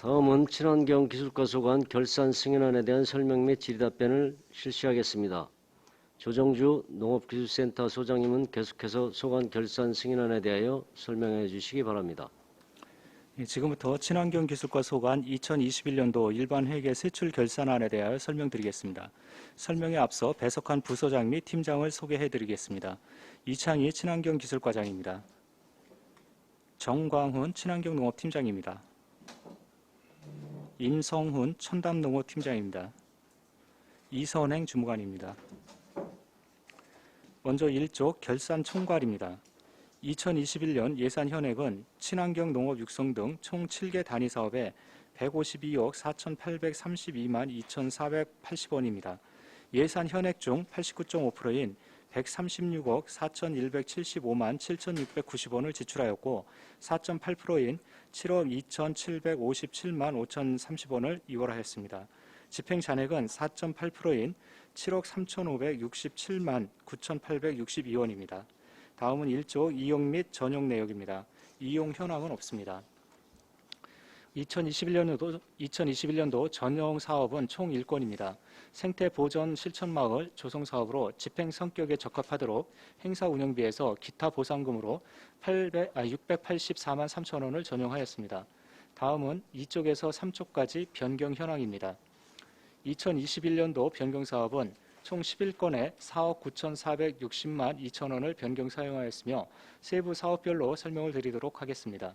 다음은 친환경 기술과 소관 결산 승인안에 대한 설명 및 질의답변을 실시하겠습니다. 조정주 농업기술센터 소장님은 계속해서 소관 결산 승인안에 대하여 설명해 주시기 바랍니다. 지금부터 친환경 기술과 소관 2021년도 일반 회계 세출 결산안에 대하여 설명드리겠습니다. 설명에 앞서 배석한 부서장 및 팀장을 소개해 드리겠습니다. 이창희 친환경 기술과장입니다. 정광훈 친환경 농업팀장입니다. 임성훈 첨단농업팀장입니다. 이선행 주무관입니다. 먼저 1조 결산 총괄입니다. 2021년 예산 현액은 친환경 농업 육성 등 총 7개 단위 사업에 152억 4,832만 2,480원입니다. 예산 현액 중 89.5%인 136억 4,175만 7,690원을 지출하였고 4.8%인 7억 2,757만 5,030원을 이월하였습니다. 집행 잔액은 4.8%인 7억 3,567만 9,862원입니다. 다음은 1조 이용 및 전용 내역입니다. 이용 현황은 없습니다. 2021년도 전용 사업은 총 1건입니다. 생태 보전 실천마을 조성 사업으로 집행 성격에 적합하도록 행사 운영비에서 기타 보상금으로 684만 3천원을 전용하였습니다. 다음은 2쪽에서 3쪽까지 변경 현황입니다. 2021년도 변경 사업은 총 11건에 4억 9,460만 2천원을 변경 사용하였으며 세부 사업별로 설명을 드리도록 하겠습니다.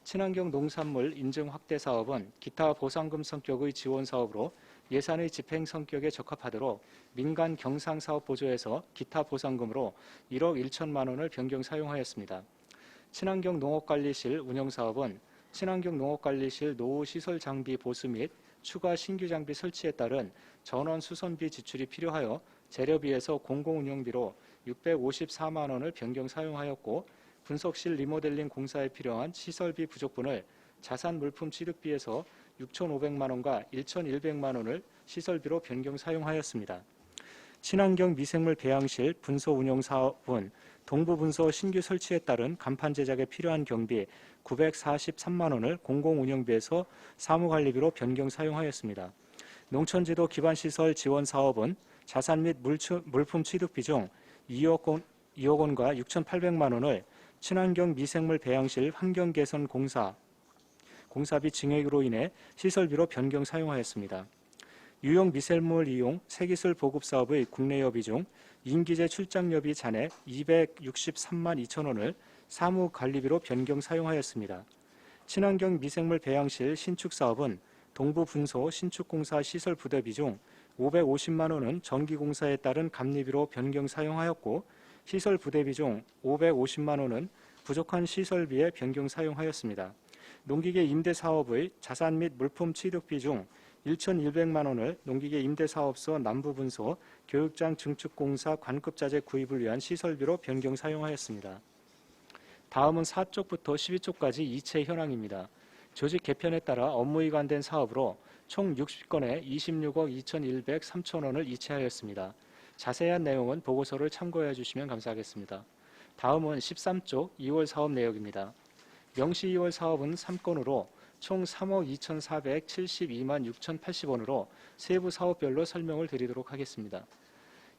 친환경 농산물 인증 확대 사업은 기타 보상금 성격의 지원 사업으로 예산의 집행 성격에 적합하도록 민간 경상 사업 보조에서 기타 보상금으로 1억 1천만 원을 변경 사용하였습니다. 친환경 농업관리실 운영 사업은 친환경 농업관리실 노후 시설 장비 보수 및 추가 신규 장비 설치에 따른 전원 수선비 지출이 필요하여 재료비에서 공공운영비로 654만 원을 변경 사용하였고 분석실 리모델링 공사에 필요한 시설비 부족분을 자산 물품 취득비에서 6,500만 원과 1,100만 원을 시설비로 변경 사용하였습니다. 친환경 미생물 배양실 분소 운영 사업은 동부 분소 신규 설치에 따른 간판 제작에 필요한 경비 943만 원을 공공운영비에서 사무관리비로 변경 사용하였습니다. 농촌지도 기반시설 지원 사업은 자산 및 물품 취득비 중 2억 원과 6,800만 원을 친환경 미생물 배양실 환경개선 공사비 증액으로 인해 시설비로 변경 사용하였습니다. 유용 미생물 이용 새기술 보급 사업의 국내 여비 중 인기제 출장 여비 잔액 263만 2천 원을 사무관리비로 변경 사용하였습니다. 친환경 미생물 배양실 신축 사업은 동부 분소 신축공사 시설 부대비 중 550만 원은 전기공사에 따른 감리비로 변경 사용하였고 시설 부대비 중 550만 원은 부족한 시설비에 변경 사용하였습니다. 농기계 임대 사업의 자산 및 물품 취득비 중 1,100만 원을 농기계 임대사업소 남부분소 교육장 증축공사 관급자재 구입을 위한 시설비로 변경 사용하였습니다. 다음은 4쪽부터 12쪽까지 이체 현황입니다. 조직 개편에 따라 업무 이관된 사업으로 총 60건에 26억 2,103천 원을 이체하였습니다. 자세한 내용은 보고서를 참고해 주시면 감사하겠습니다. 다음은 13쪽 2월 사업 내역입니다. 명시 2월 사업은 3건으로 총 3억 2,472만 6,080원으로 세부 사업별로 설명을 드리도록 하겠습니다.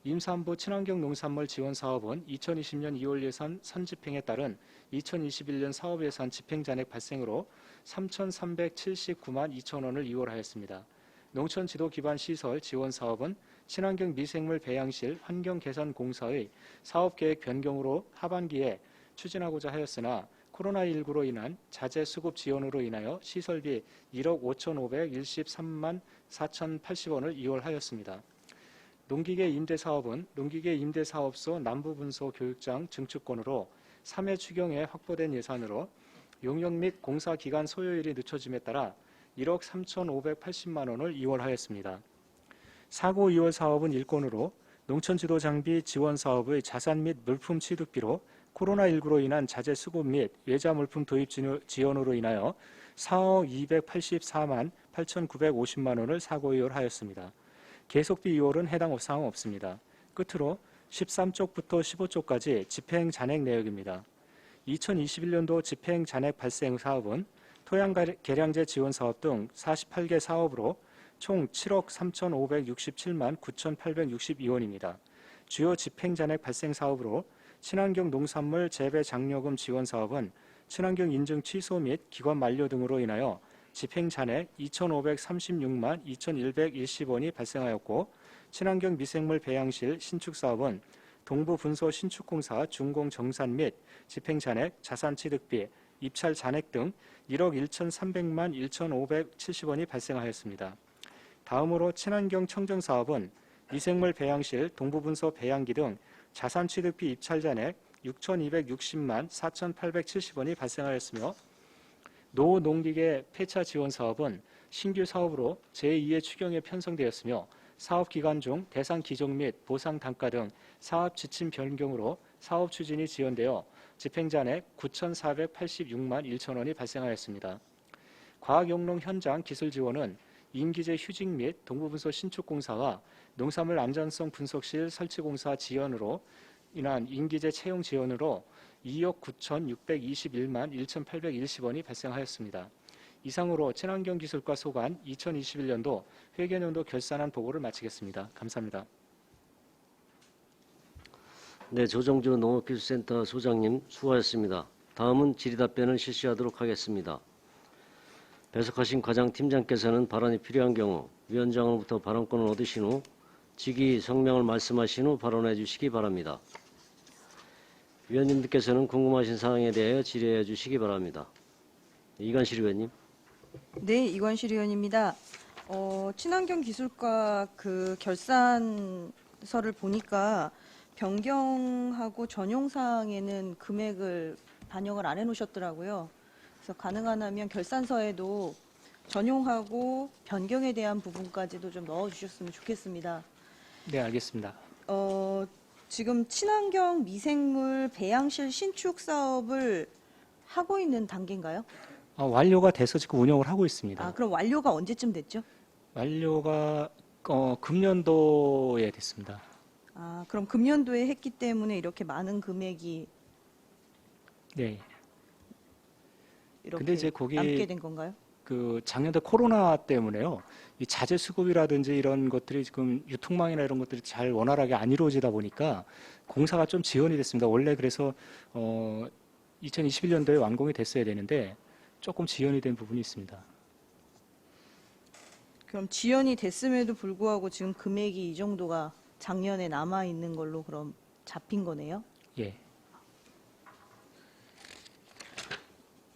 임산부 친환경 농산물 지원 사업은 2020년 2월 예산 선집행에 따른 2021년 사업 예산 집행 잔액 발생으로 3,379만 2천 원을 이월하였습니다. 농촌 지도 기반 시설 지원 사업은 친환경 미생물 배양실 환경 개선 공사의 사업 계획 변경으로 하반기에 추진하고자 하였으나 코로나19로 인한 자재 수급 지연으로 인하여 시설비 1억 5,513만 4,080원을 이월하였습니다. 농기계 임대사업은 농기계 임대사업소 남부분소 교육장 증축권으로 3회 추경에 확보된 예산으로 용역 및 공사기간 소요일이 늦춰짐에 따라 1억 3,580만 원을 이월하였습니다. 4고 2월 사업은 1건으로 농촌지도장비 지원사업의 자산 및 물품 취득비로 코로나19로 인한 자재 수급 및 외자 물품 도입 지연으로 인하여 4억 284만 8,950만 원을 사고 이월하였습니다. 계속비 이월은 해당 사항 없습니다. 끝으로 13쪽부터 15쪽까지 집행 잔액 내역입니다. 2021년도 집행 잔액 발생 사업은 토양 개량제 지원 사업 등 48개 사업으로 총 7억 3,567만 9,862원입니다. 주요 집행잔액 발생 사업으로 친환경 농산물 재배 장려금 지원 사업은 친환경 인증 취소 및 기관 만료 등으로 인하여 집행잔액 2,536만 2,110원이 발생하였고, 친환경 미생물 배양실 신축 사업은 동부 분소 신축공사 준공 정산 및 집행잔액, 자산취득비, 입찰 잔액 등 1억 1,300만 1,570원이 발생하였습니다. 다음으로 친환경 청정 사업은 미생물 배양실, 동부 분소 배양기 등 자산취득비 입찰 잔액 6,260만 4,870원이 발생하였으며, 노농기계 폐차 지원 사업은 신규 사업으로 제2의 추경에 편성되었으며, 사업 기간 중 대상 기종 및 보상 단가 등 사업 지침 변경으로 사업 추진이 지연되어 집행잔액 9,486만 1천원이 발생하였습니다. 과학용농 현장 기술 지원은 임기제 휴직 및 동부분소 신축공사와 농산물 안전성 분석실 설치공사 지연으로 인한 임기제 채용 지원으로 2억 9,621만 1,810원이 발생하였습니다. 이상으로 친환경 기술과 소관 2021년도 회계연도 결산안 보고를 마치겠습니다. 감사합니다. 네, 조정주 농업기술센터 소장님 수고하셨습니다. 다음은 질의답변을 실시하도록 하겠습니다. 배석하신 과장팀장께서는 발언이 필요한 경우 위원장으로부터 발언권을 얻으신 후 직위 성명을 말씀하신 후 발언해 주시기 바랍니다. 위원님들께서는 궁금하신 사항에 대하여 질의해 주시기 바랍니다. 이관실 의원님. 네, 이관실 의원입니다. 친환경 기술과 그 결산서를 보니까 변경하고 전용사항에는 금액을 반영을 안 해놓으셨더라고요. 그래서 가능하다면 결산서에도 전용하고 변경에 대한 부분까지도 좀 넣어주셨으면 좋겠습니다. 네, 알겠습니다. 지금 친환경 미생물 배양실 신축 사업을 하고 있는 단계인가요? 완료가 돼서 지금 운영을 하고 있습니다. 아, 그럼 완료가 언제쯤 됐죠? 완료가 금년도에 됐습니다. 아, 그럼 금년도에 했기 때문에 이렇게 많은 금액이 네. 이렇게 근데 이제 거기 남게 된 건가요? 그 작년에 코로나 때문에요. 이 자재 수급이라든지 이런 것들이 지금 유통망이나 이런 것들이 잘 원활하게 안 이루어지다 보니까 공사가 좀 지연이 됐습니다. 원래 그래서 2021년도에 완공이 됐어야 되는데 조금 지연이 된 부분이 있습니다. 그럼 지연이 됐음에도 불구하고 지금 금액이 이 정도가 작년에 남아 있는 걸로 그럼 잡힌 거네요? 예.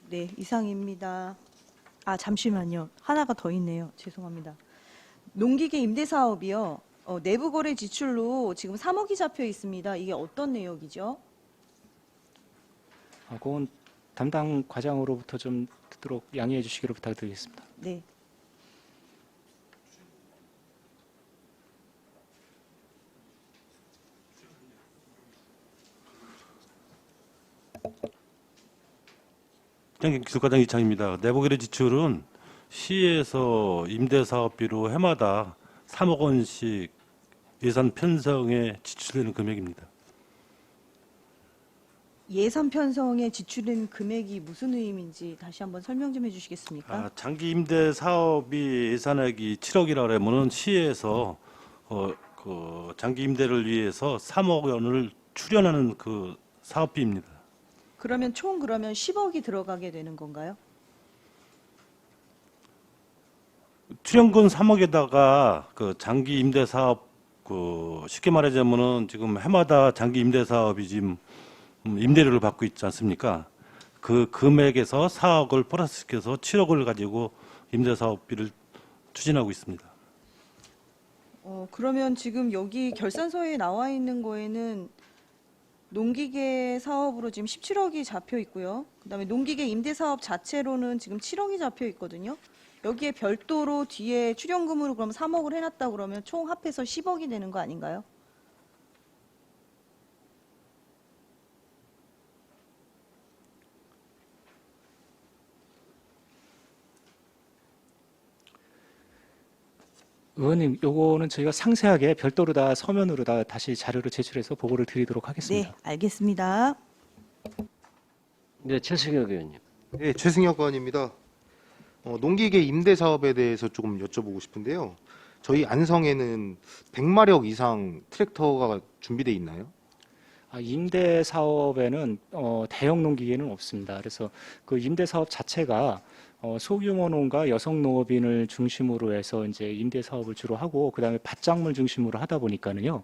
네, 이상입니다. 아, 잠시만요. 하나가 더 있네요. 죄송합니다. 농기계 임대 사업이요. 내부 거래 지출로 지금 3억이 잡혀 있습니다. 이게 어떤 내역이죠? 그건 담당 과장으로부터 좀 듣도록 양해해 주시기로 부탁드리겠습니다. 네. 기술과장 이창입니다. 내부거래 지출은 시에서 임대사업비로 해마다 3억 원씩 예산 편성에 지출되는 금액입니다. 예산 편성에 지출된 금액이 무슨 의미인지 다시 한번 설명 좀 해주시겠습니까? 장기 임대 사업이 예산액이 7억이라 그러면은 시에서 그 장기 임대를 위해서 3억 원을 출연하는 그 사업비입니다. 그러면 총 10억이 들어가게 되는 건가요? 출연금 3억에다가 그 장기 임대 사업 쉽게 말하자면은 지금 해마다 장기 임대 사업이 지금 임대료를 받고 있지 않습니까? 그 금액에서 4억을 플러스시켜서 7억을 가지고 임대 사업비를 추진하고 있습니다. 그러면 지금 여기 결산서에 나와 있는 거에는 농기계 사업으로 지금 17억이 잡혀 있고요. 그다음에 농기계 임대 사업 자체로는 지금 7억이 잡혀 있거든요. 여기에 별도로 뒤에 출연금으로 그럼 3억을 해놨다 그러면 총 합해서 10억이 되는 거 아닌가요? 의원님, 요거는 저희가 상세하게 별도로 다 서면으로 다 다시 자료를 제출해서 보고를 드리도록 하겠습니다. 네, 알겠습니다. 네, 최승혁 의원님. 네, 최승혁 의원입니다. 농기계 임대 사업에 대해서 조금 여쭤보고 싶은데요. 저희 안성에는 100마력 이상 트랙터가 준비돼 있나요? 임대 사업에는 대형 농기계는 없습니다. 그래서 그 임대 사업 자체가 소규모 농가 여성 농업인을 중심으로 해서 이제 임대 사업을 주로 하고 그다음에 밭작물 중심으로 하다 보니까는요.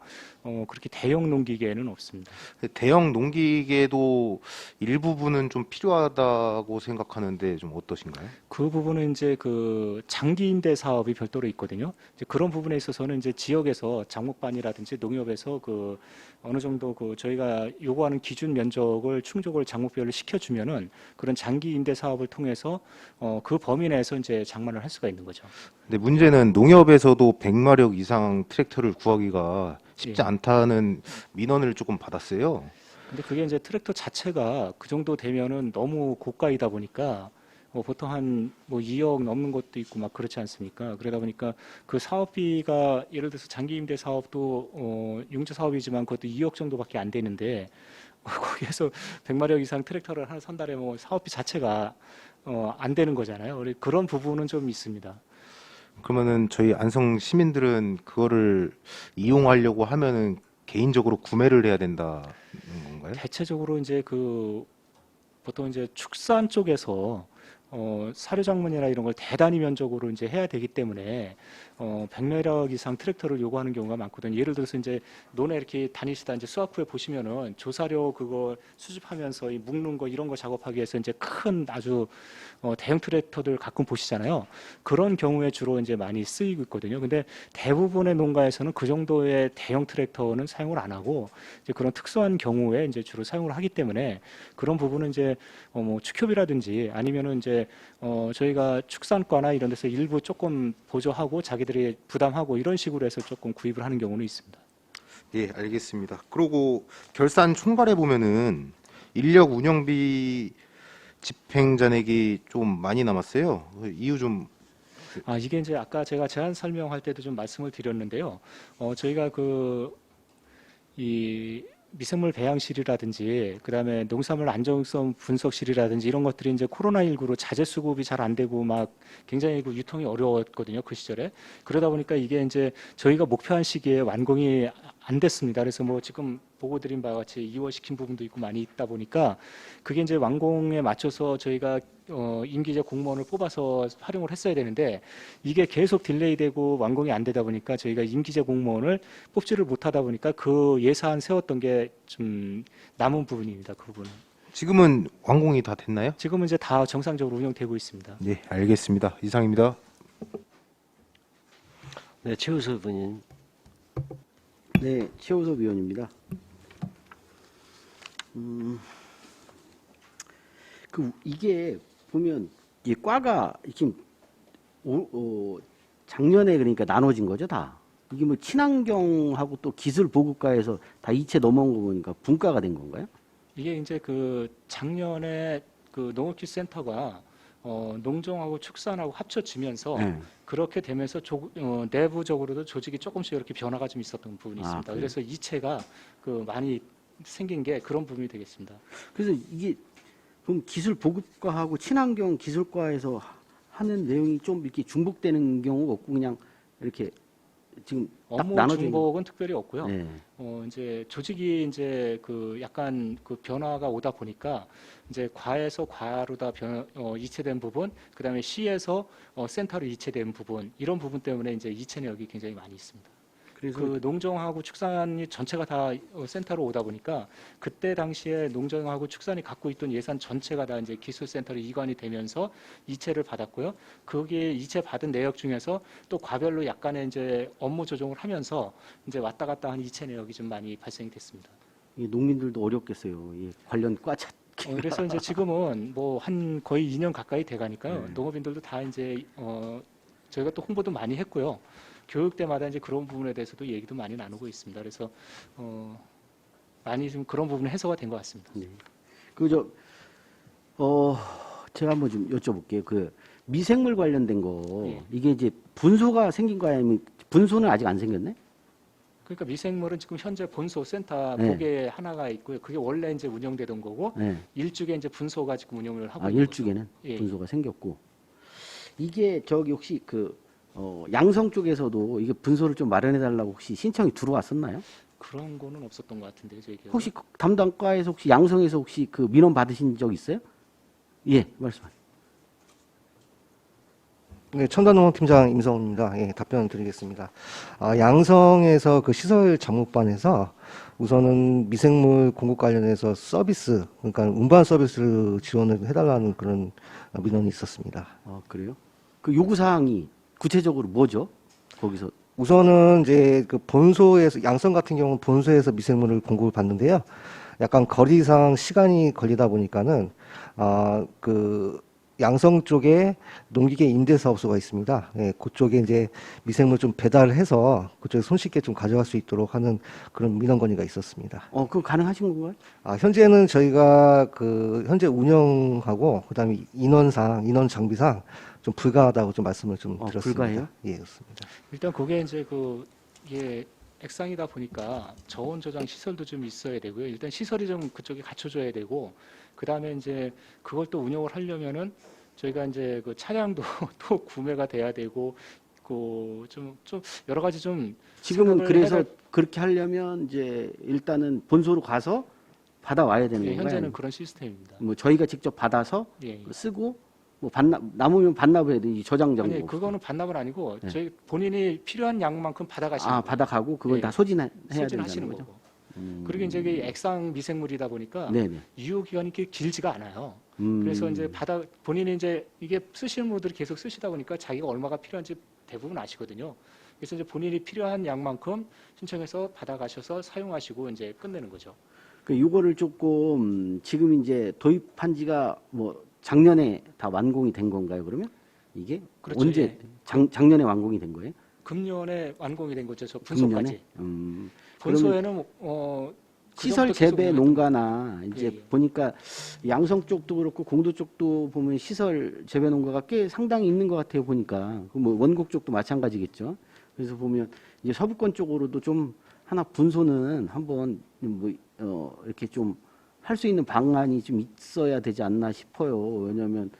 그렇게 대형 농기계는 없습니다. 대형 농기계도 일부분은 좀 필요하다고 생각하는데 좀 어떠신가요? 그 부분은 이제 그 장기 임대 사업이 별도로 있거든요. 이제 그런 부분에 있어서는 이제 지역에서 장목반이라든지 농협에서 그 어느 정도 그 저희가 요구하는 기준 면적을 충족을 장목별로 시켜주면은 그런 장기 임대 사업을 통해서 그 범위 내에서 이제 장만을 할 수가 있는 거죠. 근데 문제는 농협에서도 100마력 이상 트랙터를 구하기가 쉽지 예. 않다는 민원을 조금 받았어요. 근데 그게 이제 트랙터 자체가 그 정도 되면은 너무 고가이다 보니까 보통 한 뭐 2억 넘는 것도 있고 막 그렇지 않습니까? 그러다 보니까 그 사업비가 예를 들어서 장기 임대 사업도 융자 사업이지만 그것도 2억 정도밖에 안 되는데 거기에서 100마력 이상 트랙터를 하나 산다래 뭐 사업비 자체가 안 되는 거잖아요. 그런 부분은 좀 있습니다. 그러면은 저희 안성 시민들은 그거를 이용하려고 하면은 개인적으로 구매를 해야 된다는 건가요? 대체적으로 이제 그 보통 이제 축산 쪽에서 사료작물이나 이런 걸 대단위 면적으로 이제 해야 되기 때문에 100마력 이상 트랙터를 요구하는 경우가 많거든요. 예를 들어서 이제 논에 이렇게 다니시다 이제 수확 후에 보시면은 조사료 그거 수집하면서 이 묶는 거 이런 거 작업하기 위해서 이제 큰 아주 대형 트랙터들 가끔 보시잖아요. 그런 경우에 주로 이제 많이 쓰이고 있거든요. 근데 대부분의 농가에서는 그 정도의 대형 트랙터는 사용을 안 하고 이제 그런 특수한 경우에 이제 주로 사용을 하기 때문에 그런 부분은 이제 뭐 축협이라든지 아니면은 이제 저희가 축산과나 이런 데서 일부 조금 보조하고 자기들이 부담하고 이런 식으로 해서 조금 구입을 하는 경우는 있습니다. 예, 알겠습니다. 그리고 결산 총괄해 보면은 인력 운영비 집행 잔액이 좀 많이 남았어요. 그 이유 좀 이게 이제 아까 제가 제안 설명할 때도 좀 말씀을 드렸는데요. 저희가 이 미생물 배양실이라든지 그다음에 농산물 안정성 분석실이라든지 이런 것들이 이제 코로나19로 자재 수급이 잘 안 되고 막 굉장히 그 유통이 어려웠거든요. 그 시절에. 그러다 보니까 이게 이제 저희가 목표한 시기에 완공이 안 됐습니다. 그래서 뭐 지금 보고 드린 바와 같이 2월 시킨 부분도 있고 많이 있다 보니까 그게 이제 완공에 맞춰서 저희가 임기제 공무원을 뽑아서 활용을 했어야 되는데 이게 계속 딜레이되고 완공이 안 되다 보니까 저희가 임기제 공무원을 뽑지를 못하다 보니까 그 예산 세웠던 게 좀 남은 부분입니다. 그 부분은. 지금은 완공이 다 됐나요? 지금은 이제 다 정상적으로 운영되고 있습니다. 네, 알겠습니다. 이상입니다. 네, 최우수 의원님. 네, 최우섭 의원입니다. 이게 보면 이 과가 지금 작년에 그러니까 나눠진 거죠, 다. 이게 뭐 친환경하고 또 기술 보급과에서 다 이체 넘어온 거 보니까 분과가 된 건가요? 이게 이제 그 작년에 그 농업기술센터가 농정하고 축산하고 합쳐지면서 네. 그렇게 되면서 내부적으로도 조직이 조금씩 이렇게 변화가 좀 있었던 부분이 있습니다. 그래요? 그래서 이체가 그 많이 생긴 게 그런 부분이 되겠습니다. 그래서 이게 그럼 기술 보급과하고 친환경 기술과에서 하는 내용이 좀 이렇게 중복되는 경우가 없고 그냥 이렇게 지금 딱 업무 나눠져 있는. 중복은 특별히 없고요. 네. 이제 조직이 이제 그 약간 그 변화가 오다 보니까 이제 과에서 과로 다 이체된 부분, 그다음에 시에서 센터로 이체된 부분 이런 부분 때문에 이제 이체 내역이 굉장히 많이 있습니다. 그래서 그 농정하고 축산이 전체가 다 센터로 오다 보니까 그때 당시에 농정하고 축산이 갖고 있던 예산 전체가 다 이제 기술센터로 이관이 되면서 이체를 받았고요. 거기에 이체 받은 내역 중에서 또 과별로 약간의 이제 업무 조정을 하면서 이제 왔다 갔다 한 이체 내역이 좀 많이 발생이 됐습니다. 이 농민들도 어렵겠어요. 이 관련 과 찾기. 그래서 이제 지금은 뭐 한 거의 2년 가까이 돼가니까요. 네. 농업인들도 다 이제 저희가 또 홍보도 많이 했고요. 교육 때마다 이제 그런 부분에 대해서도 얘기도 많이 나누고 있습니다. 그래서 많이 좀 그런 부분은 해소가 된 것 같습니다. 네. 제가 한번 좀 여쭤볼게요. 그 미생물 관련된 거 예. 이게 이제 분소가 생긴 거야 아니면 분소는 아직 안 생겼네? 그러니까 미생물은 지금 현재 본소 센터 네. 거기에 하나가 있고요. 그게 원래 이제 운영되던 거고 네. 일주에 이제 분소가 지금 운영을 하고 아, 있는 일주에는 거죠. 예. 분소가 생겼고 이게 저기 혹시 양성 쪽에서도 이게 분소를 좀 마련해 달라고 혹시 신청이 들어왔었나요? 그런 거는 없었던 것 같은데요, 제 기억에. 혹시 담당과에서 혹시 양성에서 혹시 그 민원 받으신 적 있어요? 예, 말씀하세요. 네, 첨단농업팀장 임성훈입니다. 예, 답변 드리겠습니다. 양성에서 그 시설 작목반에서 우선은 미생물 공급 관련해서 서비스, 그러니까 운반 서비스를 지원을 해달라는 그런 민원이 있었습니다. 그래요? 그 요구 사항이 구체적으로 뭐죠? 거기서 우선은 이제 그 본소에서, 양성 같은 경우는 본소에서 미생물을 공급을 받는데요. 약간 거리상 시간이 걸리다 보니까는, 그 양성 쪽에 농기계 임대사업소가 있습니다. 예, 그쪽에 이제 미생물 좀 배달을 해서 그쪽에 손쉽게 좀 가져갈 수 있도록 하는 그런 민원 건의가 있었습니다. 그거 가능하신 건가요? 현재는 저희가 현재 운영하고 그다음에 인원 장비상 좀 불가하다고 좀 말씀을 좀 드렸습니다. 불가해요? 예, 그렇습니다. 일단 그게 이제 이게 액상이다 보니까 저온 저장 시설도 좀 있어야 되고요. 일단 시설이 좀 그쪽에 갖춰져야 되고, 그 다음에 이제 그걸 또 운영을 하려면은 저희가 이제 그 차량도 또 구매가 돼야 되고, 좀 여러 가지 좀 지금은 생각을 그래서 해야 그렇게 하려면 이제 일단은 본소로 가서 받아와야 되는 예, 건가요? 현재는 그런 시스템입니다. 뭐 저희가 직접 받아서 예. 쓰고 뭐 남으면 반납해야 되지 저장 정보. 아니 그거는 반납은 아니고 네. 저희 본인이 필요한 양만큼 받아가시는 거예요. 받아가고 그걸 예. 다 소진해야 소진하시는 된다는 거죠. 거고. 그리고 이제 그 액상 미생물이다 보니까 네네. 유효 기간이 그렇게 길지가 않아요. 음. 그래서 이제 본인이 이제 이게 쓰시는 분들이 계속 쓰시다 보니까 자기가 얼마가 필요한지 대부분 아시거든요. 그래서 이제 본인이 필요한 양만큼 신청해서 받아가셔서 사용하시고 이제 끝내는 거죠. 요거를 조금 지금 이제 도입한 지가 뭐 작년에 다 완공이 된 건가요? 그러면 이게 그렇죠. 언제 예. 작년에 완공이 된 거예요? 금년에 완공이 된 거죠. 저 분소까지. 금년에? 본소에는 그 시설 정도 계속 재배 운영했던- 농가나 이제 예, 예. 보니까 양성 쪽도 그렇고 공도 쪽도 보면 시설 재배 농가가 꽤 상당히 있는 것 같아요. 보니까 뭐 원곡 쪽도 마찬가지겠죠. 그래서 보면 이제 서부권 쪽으로도 좀 하나 분소는 한번 이렇게 좀 할 수 있는 방안이 좀 있어야 되지 않나 싶어요. 왜냐하면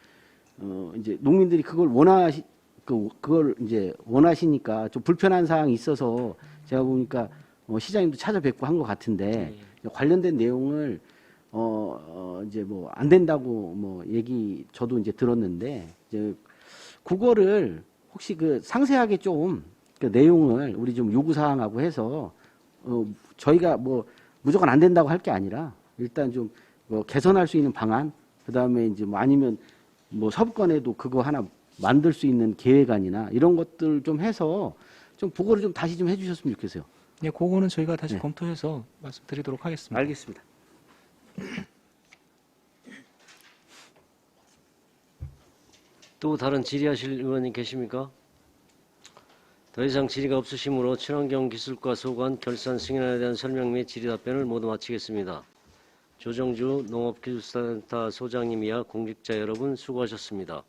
이제 농민들이 그걸 그걸 이제 원하시니까 좀 불편한 사항이 있어서 제가 보니까 시장님도 찾아뵙고 한 것 같은데 관련된 내용을 이제 뭐 안 된다고 뭐 얘기 저도 이제 들었는데 이제 그거를 혹시 그 상세하게 좀 그 내용을 우리 좀 요구 사항하고 해서 저희가 뭐 무조건 안 된다고 할 게 아니라 일단 좀 뭐 개선할 수 있는 방안 그다음에 이제 뭐 아니면 뭐 서부권에도 그거 하나 만들 수 있는 계획안이나 이런 것들 좀 해서 좀 보고를 좀 다시 좀 해주셨으면 좋겠어요. 네, 그거는 저희가 다시 네. 검토해서 말씀드리도록 하겠습니다. 알겠습니다. 또 다른 질의하실 의원님 계십니까? 더 이상 질의가 없으시므로 친환경기술과 소관 결산 승인안에 대한 설명 및 질의 답변을 모두 마치겠습니다. 조정주 농업기술센터 소장님이야 공직자 여러분 수고하셨습니다.